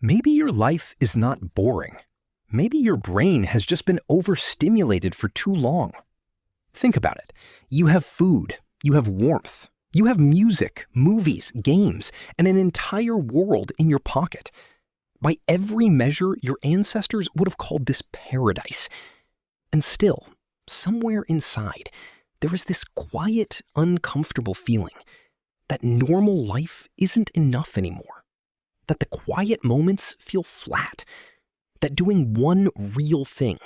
Maybe your life is not boring. Maybe your brain has just been overstimulated for too long. Think about it. You have food, you have warmth, you have music, movies, games, and an entire world in your pocket. By every measure, your ancestors would have called this paradise. And still, somewhere inside, there is this quiet, uncomfortable feeling that normal life isn't enough anymore. That the quiet moments feel flat. That doing one real thing,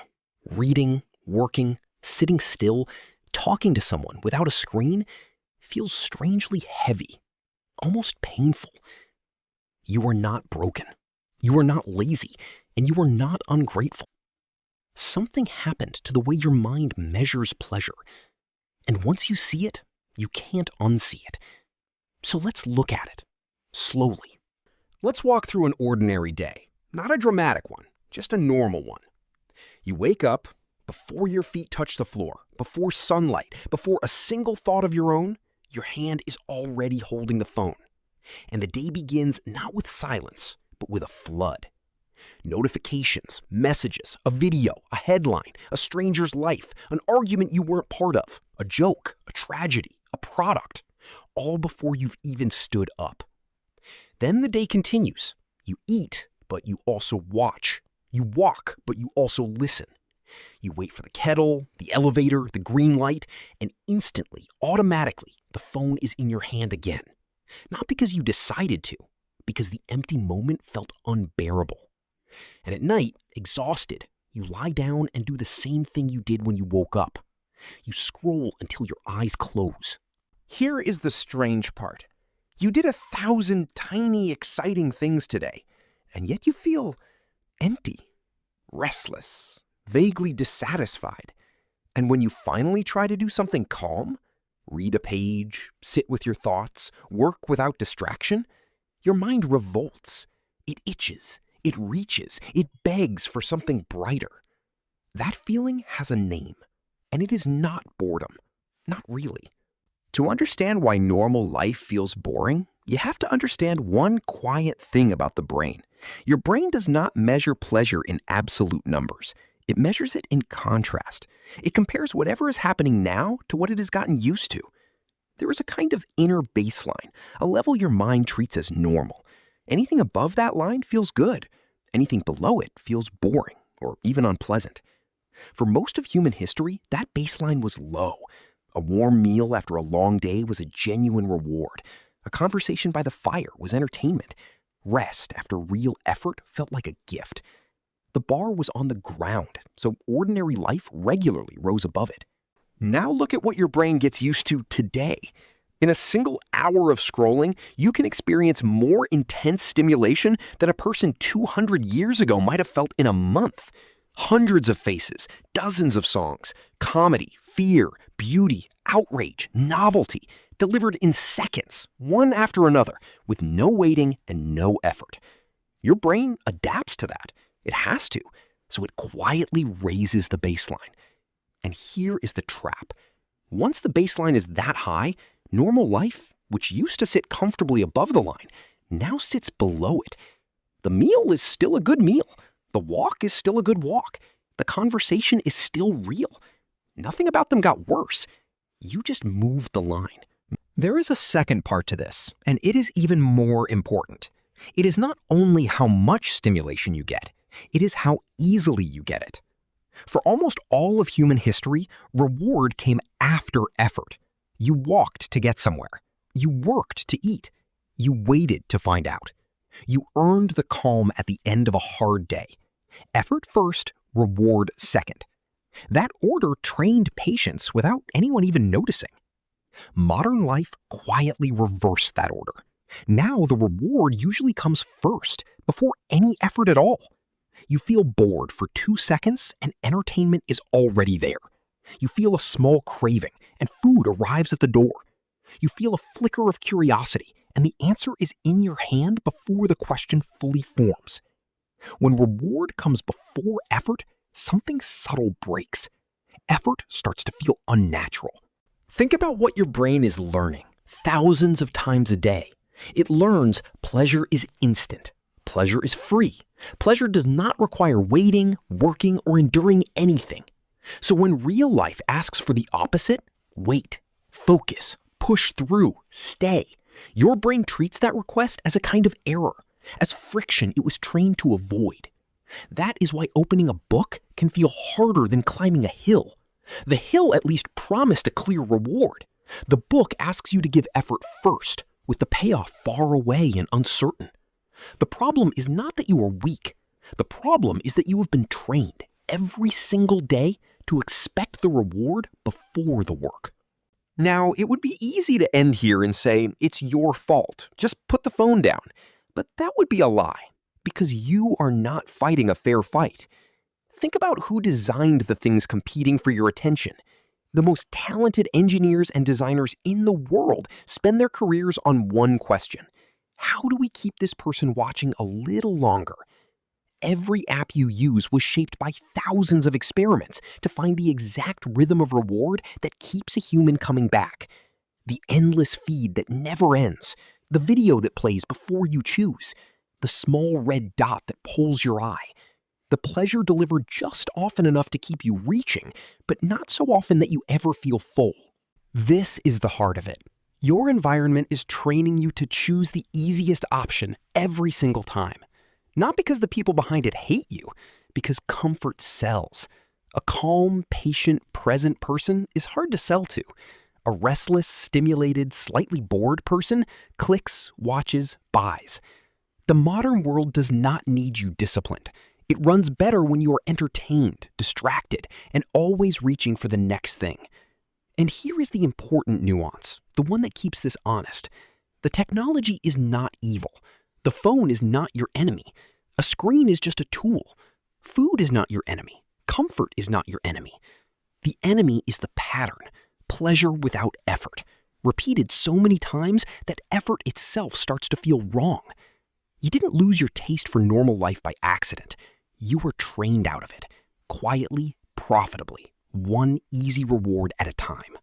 reading, working, sitting still, talking to someone without a screen, feels strangely heavy, almost painful. You are not broken. You are not lazy, and you are not ungrateful. Something happened to the way your mind measures pleasure. And once you see it, you can't unsee it. So let's look at it, slowly. Let's walk through an ordinary day. Not a dramatic one, just a normal one. You wake up, before your feet touch the floor, before sunlight, before a single thought of your own, your hand is already holding the phone. And the day begins not with silence, but with a flood. Notifications, messages, a video, a headline, a stranger's life, an argument you weren't part of, a joke, a tragedy, a product, all before you've even stood up. Then the day continues. You eat, but you also watch. You walk, but you also listen. You wait for the kettle, the elevator, the green light, and instantly, automatically, the phone is in your hand again. Not because you decided to, because the empty moment felt unbearable. And at night, exhausted, you lie down and do the same thing you did when you woke up. You scroll until your eyes close. Here is the strange part. You did 1,000 tiny, exciting things today, and yet you feel empty, restless, vaguely dissatisfied. And when you finally try to do something calm, read a page, sit with your thoughts, work without distraction, your mind revolts. It itches, it reaches, it begs for something brighter. That feeling has a name, and it is not boredom. Not really. To understand why normal life feels boring, you have to understand one quiet thing about the brain. Your brain does not measure pleasure in absolute numbers. It measures it in contrast. It compares whatever is happening now to what it has gotten used to. There is a kind of inner baseline, a level your mind treats as normal. Anything above that line feels good. Anything below it feels boring or even unpleasant. For most of human history, that baseline was low. A warm meal after a long day was a genuine reward. A conversation by the fire was entertainment. Rest after real effort felt like a gift. The bar was on the ground, so ordinary life regularly rose above it. Now look at what your brain gets used to today. In a single hour of scrolling, you can experience more intense stimulation than a person 200 years ago might have felt in a month. Hundreds of faces, dozens of songs, comedy, fear, beauty, outrage, novelty, delivered in seconds, one after another, with no waiting and no effort. Your brain adapts to that. It has to, so it quietly raises the baseline. And here is the trap. Once the baseline is that high, normal life, which used to sit comfortably above the line, now sits below it. The meal is still a good meal. The walk is still a good walk. The conversation is still real. Nothing about them got worse. You just moved the line. There is a second part to this, and it is even more important. It is not only how much stimulation you get, it is how easily you get it. For almost all of human history, reward came after effort. You walked to get somewhere. You worked to eat. You waited to find out. You earned the calm at the end of a hard day. Effort first, reward second. That order trained patience without anyone even noticing. Modern life quietly reversed that order. Now the reward usually comes first, before any effort at all. You feel bored for 2 seconds and entertainment is already there. You feel a small craving and food arrives at the door. You feel a flicker of curiosity and the answer is in your hand before the question fully forms. When reward comes before effort, something subtle breaks. Effort starts to feel unnatural. Think about what your brain is learning thousands of times a day. It learns pleasure is instant. Pleasure is free. Pleasure does not require waiting, working, or enduring anything. So when real life asks for the opposite, wait, focus, push through, stay, your brain treats that request as a kind of error, as friction it was trained to avoid. That is why opening a book can feel harder than climbing a hill. The hill at least promised a clear reward. The book asks you to give effort first, with the payoff far away and uncertain. The problem is not that you are weak. The problem is that you have been trained every single day to expect the reward before the work. Now, it would be easy to end here and say, it's your fault. Just put the phone down. But that would be a lie, because you are not fighting a fair fight. Think about who designed the things competing for your attention. The most talented engineers and designers in the world spend their careers on one question. How do we keep this person watching a little longer? Every app you use was shaped by thousands of experiments to find the exact rhythm of reward that keeps a human coming back. The endless feed that never ends, the video that plays before you choose, the small red dot that pulls your eye, the pleasure delivered just often enough to keep you reaching, but not so often that you ever feel full. This is the heart of it. Your environment is training you to choose the easiest option every single time. Not because the people behind it hate you, because comfort sells. A calm, patient, present person is hard to sell to. A restless, stimulated, slightly bored person clicks, watches, buys. The modern world does not need you disciplined. It runs better when you are entertained, distracted, and always reaching for the next thing. And here is the important nuance, the one that keeps this honest. The technology is not evil. The phone is not your enemy. A screen is just a tool. Food is not your enemy. Comfort is not your enemy. The enemy is the pattern, pleasure without effort, repeated so many times that effort itself starts to feel wrong. You didn't lose your taste for normal life by accident. You were trained out of it, quietly, profitably, one easy reward at a time.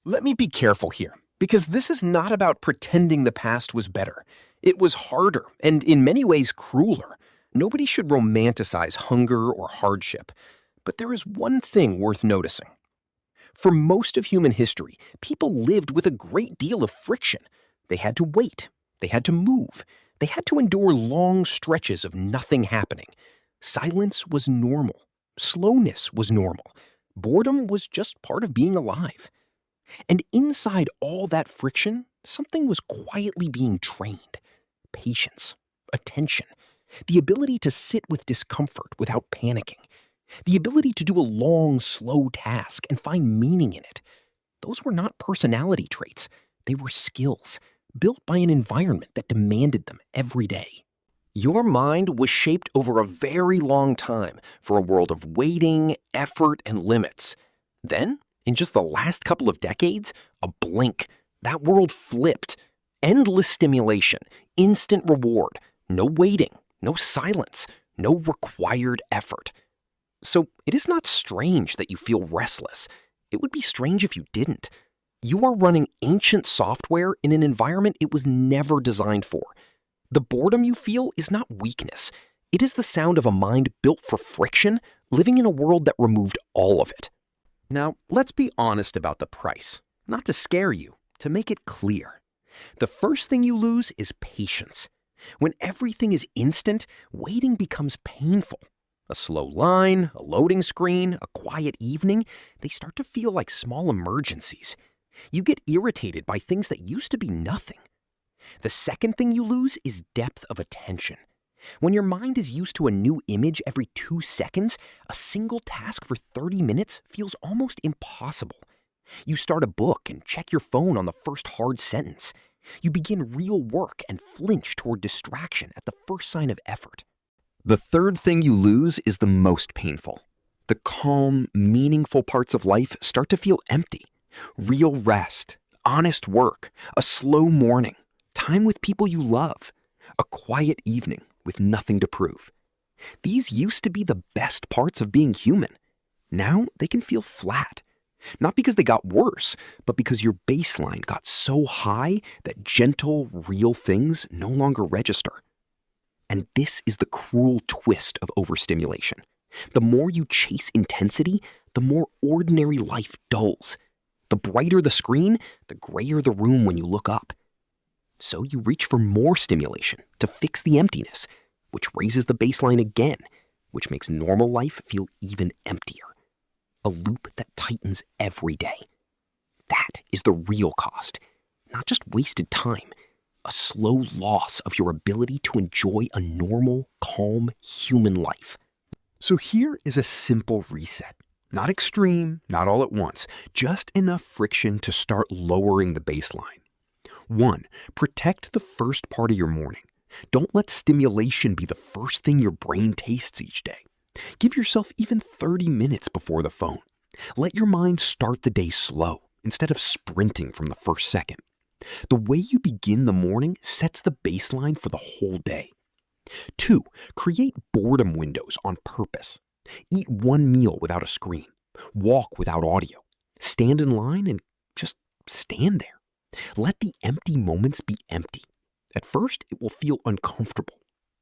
Let me be careful here, because this is not about pretending the past was better. It was harder, and in many ways crueler. Nobody should romanticize hunger or hardship. But there is one thing worth noticing. For most of human history, people lived with a great deal of friction. They had to wait. They had to move. They had to endure long stretches of nothing happening. Silence was normal. Slowness was normal. Boredom was just part of being alive. And inside all that friction, something was quietly being trained. Patience, attention, the ability to sit with discomfort without panicking, the ability to do a long, slow task and find meaning in it. Those were not personality traits. They were skills, built by an environment that demanded them every day. Your mind was shaped over a very long time for a world of waiting, effort, and limits. Then, in just the last couple of decades, a blink, that world flipped. Endless stimulation, instant reward, no waiting, no silence, no required effort. So it is not strange that you feel restless. It would be strange if you didn't. You are running ancient software in an environment it was never designed for. The boredom you feel is not weakness. It is the sound of a mind built for friction, living in a world that removed all of it. Now, let's be honest about the price. Not to scare you, to make it clear. The first thing you lose is patience. When everything is instant, waiting becomes painful. A slow line, a loading screen, a quiet evening, they start to feel like small emergencies. You get irritated by things that used to be nothing. The second thing you lose is depth of attention. When your mind is used to a new image every 2 seconds, a single task for 30 minutes feels almost impossible. You start a book and check your phone on the first hard sentence. You begin real work and flinch toward distraction at the first sign of effort. The third thing you lose is the most painful. The calm, meaningful parts of life start to feel empty. Real rest, honest work, a slow morning, time with people you love, a quiet evening with nothing to prove. These used to be the best parts of being human. Now they can feel flat. Not because they got worse, but because your baseline got so high that gentle, real things no longer register. And this is the cruel twist of overstimulation. The more you chase intensity, the more ordinary life dulls. The brighter the screen, the grayer the room when you look up. So you reach for more stimulation to fix the emptiness, which raises the baseline again, which makes normal life feel even emptier. A loop that tightens every day. That is the real cost, not just wasted time, a slow loss of your ability to enjoy a normal, calm human life. So here is a simple reset. Not extreme, not all at once, just enough friction to start lowering the baseline. 1. Protect the first part of your morning. Don't let stimulation be the first thing your brain tastes each day. Give yourself even 30 minutes before the phone. Let your mind start the day slow instead of sprinting from the first second. The way you begin the morning sets the baseline for the whole day. 2. Create boredom windows on purpose. Eat one meal without a screen. Walk without audio. Stand in line and just stand there. Let the empty moments be empty. At first, it will feel uncomfortable.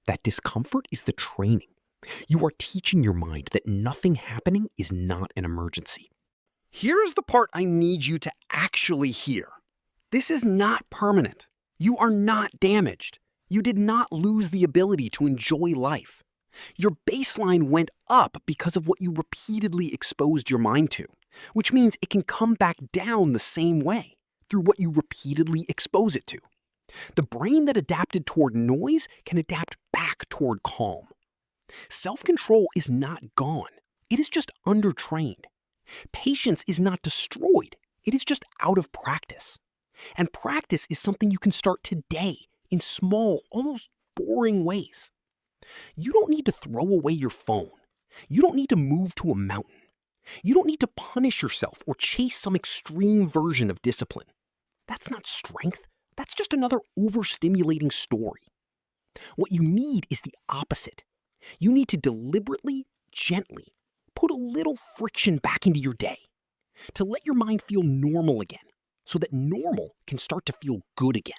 That discomfort is the training. You are teaching your mind that nothing happening is not an emergency. Here's the part I need you to actually hear. This is not permanent. You are not damaged. You did not lose the ability to enjoy life. Your baseline went up because of what you repeatedly exposed your mind to, which means it can come back down the same way, through what you repeatedly expose it to. The brain that adapted toward noise can adapt back toward calm. Self-control is not gone. It is just undertrained. Patience is not destroyed. It is just out of practice. And practice is something you can start today in small, almost boring ways. You don't need to throw away your phone. You don't need to move to a mountain. You don't need to punish yourself or chase some extreme version of discipline. That's not strength. That's just another overstimulating story. What you need is the opposite. You need to deliberately, gently, put a little friction back into your day to let your mind feel normal again, so that normal can start to feel good again.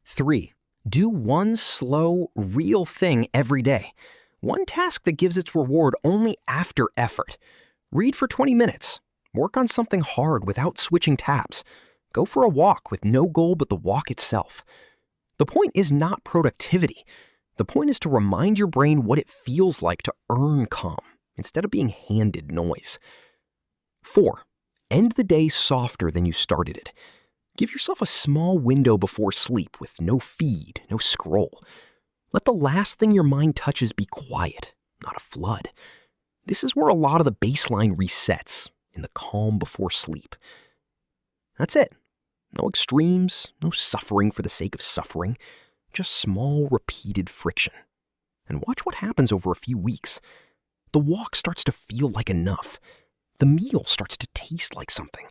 3. Do one slow, real thing every day. One task that gives its reward only after effort. Read for 20 minutes. Work on something hard without switching tabs. Go for a walk with no goal but the walk itself. The point is not productivity. The point is to remind your brain what it feels like to earn calm instead of being handed noise. 4. End the day softer than you started it. Give yourself a small window before sleep with no feed, no scroll. Let the last thing your mind touches be quiet, not a flood. This is where a lot of the baseline resets, in the calm before sleep. That's it. No extremes, no suffering for the sake of suffering, just small, repeated friction. And watch what happens over a few weeks. The walk starts to feel like enough. The meal starts to taste like something.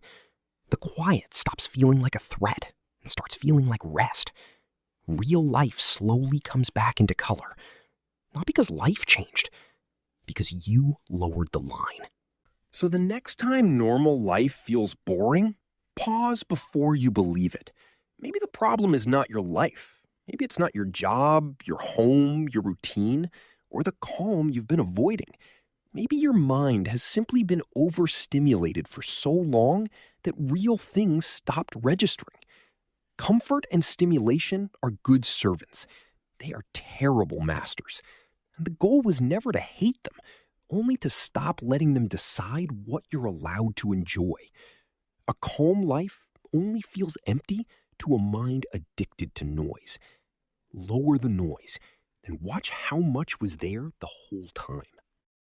The quiet stops feeling like a threat and starts feeling like rest. Real life slowly comes back into color. Not because life changed, because you lowered the line. So the next time normal life feels boring, pause before you believe it. Maybe the problem is not your life. Maybe it's not your job, your home, your routine, or the calm you've been avoiding. Maybe your mind has simply been overstimulated for so long that real things stopped registering. Comfort and stimulation are good servants. They are terrible masters. And the goal was never to hate them, only to stop letting them decide what you're allowed to enjoy. A calm life only feels empty to a mind addicted to noise. Lower the noise and watch how much was there the whole time.